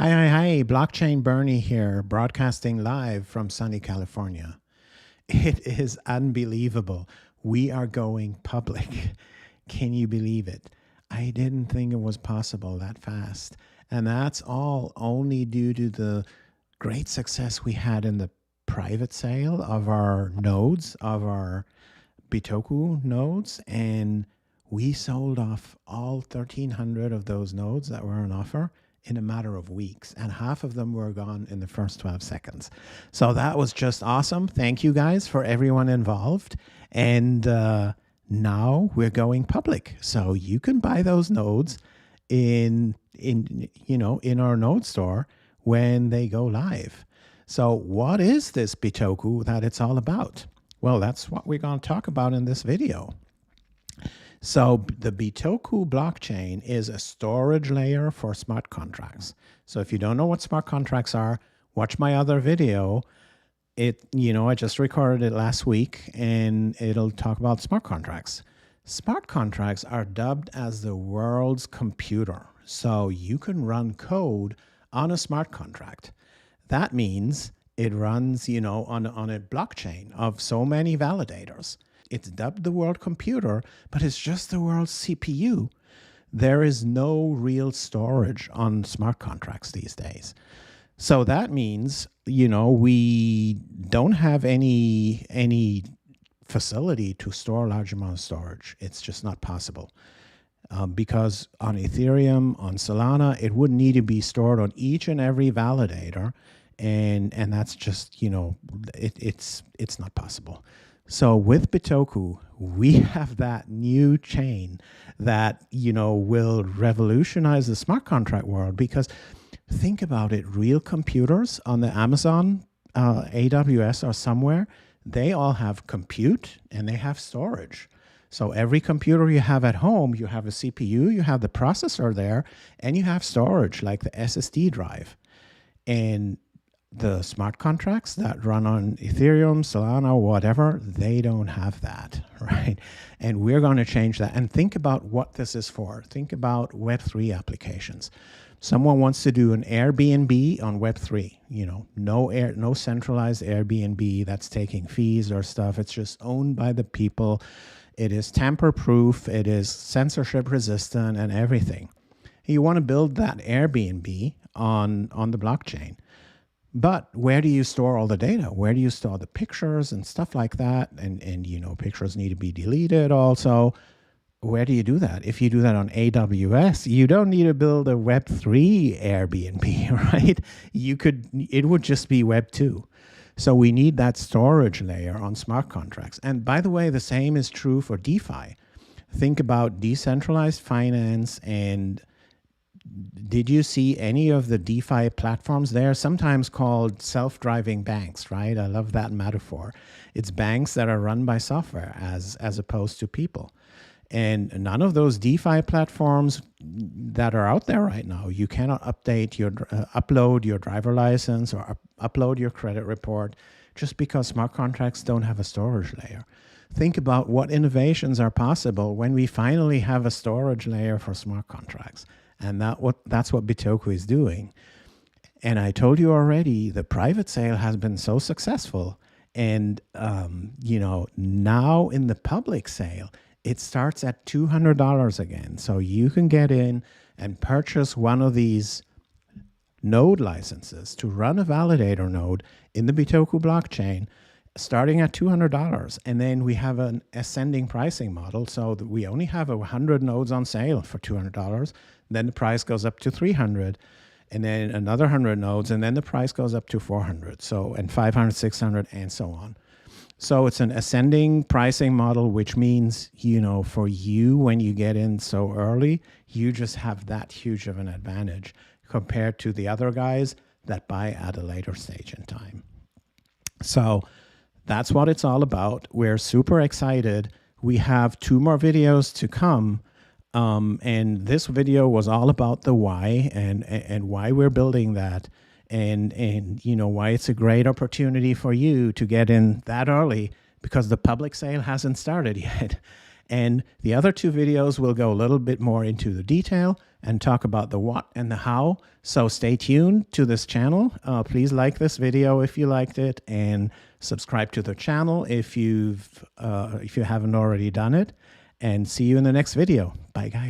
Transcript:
Hi, Blockchain Bernie here, broadcasting live from sunny California. It is unbelievable. We are going public. Can you believe it? I didn't think it was possible that fast. And that's all only due to the great success we had in the private sale of our nodes, of our Bitoku nodes. And we sold off all 1,300 of those nodes that were on offer in a matter of weeks, and half of them were gone in the first 12 seconds. So that was just awesome. Thank you guys for everyone involved. And now we're going public. So you can buy those nodes in our node store when they go live. So what is this Bitoku that it's all about? Well, that's what we're going to talk about in this video. So the Bitoku blockchain is a storage layer for smart contracts. So if you don't know what smart contracts are, watch my other video. I just recorded it last week, and it'll talk about smart contracts. Smart contracts are dubbed as the world's computer. So you can run code on a smart contract. That means it runs, on a blockchain of so many validators. It's dubbed the world computer, but it's just the world's CPU. There is no real storage on smart contracts these days. So that means, we don't have any facility to store a large amount of storage. It's just not possible. Because on Ethereum, on Solana, it would need to be stored on each and every validator. And that's just, it's not possible. So with Bitoku, we have that new chain that, will revolutionize the smart contract world, because think about it, real computers on the Amazon, AWS or somewhere, they all have compute and they have storage. So every computer you have at home, you have a CPU, you have the processor there, and you have storage like the SSD drive. And the smart contracts that run on Ethereum, Solana, whatever, they don't have that, right? And we're going to change that. And think about what this is for. Think about Web3 applications. Someone wants to do an Airbnb on Web3, no centralized Airbnb that's taking fees or stuff. It's just owned by the people. It is tamper-proof. It is censorship resistant and everything. You want to build that Airbnb on the blockchain. But where do you store all the data? Where do you store the pictures and stuff like that? And pictures need to be deleted also. Where do you do that? If you do that on AWS, you don't need to build a Web3 Airbnb, right? It would just be Web2. So we need that storage layer on smart contracts. And by the way, the same is true for DeFi. Think about decentralized finance. And did you see any of the DeFi platforms there? Sometimes called self-driving banks, right? I love that metaphor. It's banks that are run by software as opposed to people. And none of those DeFi platforms that are out there right now, you cannot upload your driver license or upload your credit report just because smart contracts don't have a storage layer. Think about what innovations are possible when we finally have a storage layer for smart contracts. And that's what Bitoku is doing. And I told you already, the private sale has been so successful. And, now in the public sale, it starts at $200 again. So you can get in and purchase one of these node licenses to run a validator node in the Bitoku blockchain, starting at $200. And then we have an ascending pricing model, so that we only have 100 nodes on sale for $200. Then the price goes up to 300, and then another 100 nodes, and then the price goes up to 400, and 500, 600, and so on. So it's an ascending pricing model, which means, for you, when you get in so early, you just have that huge of an advantage compared to the other guys that buy at a later stage in time. So that's what it's all about. We're super excited. We have 2 more videos to come. And this video was all about the why and why we're building that, and why it's a great opportunity for you to get in that early, because the public sale hasn't started yet. And the other two videos will go a little bit more into the detail and talk about the what and the how. So stay tuned to this channel. Please like this video if you liked it, and subscribe to the channel if you haven't already done it. And see you in the next video. Bye, guys.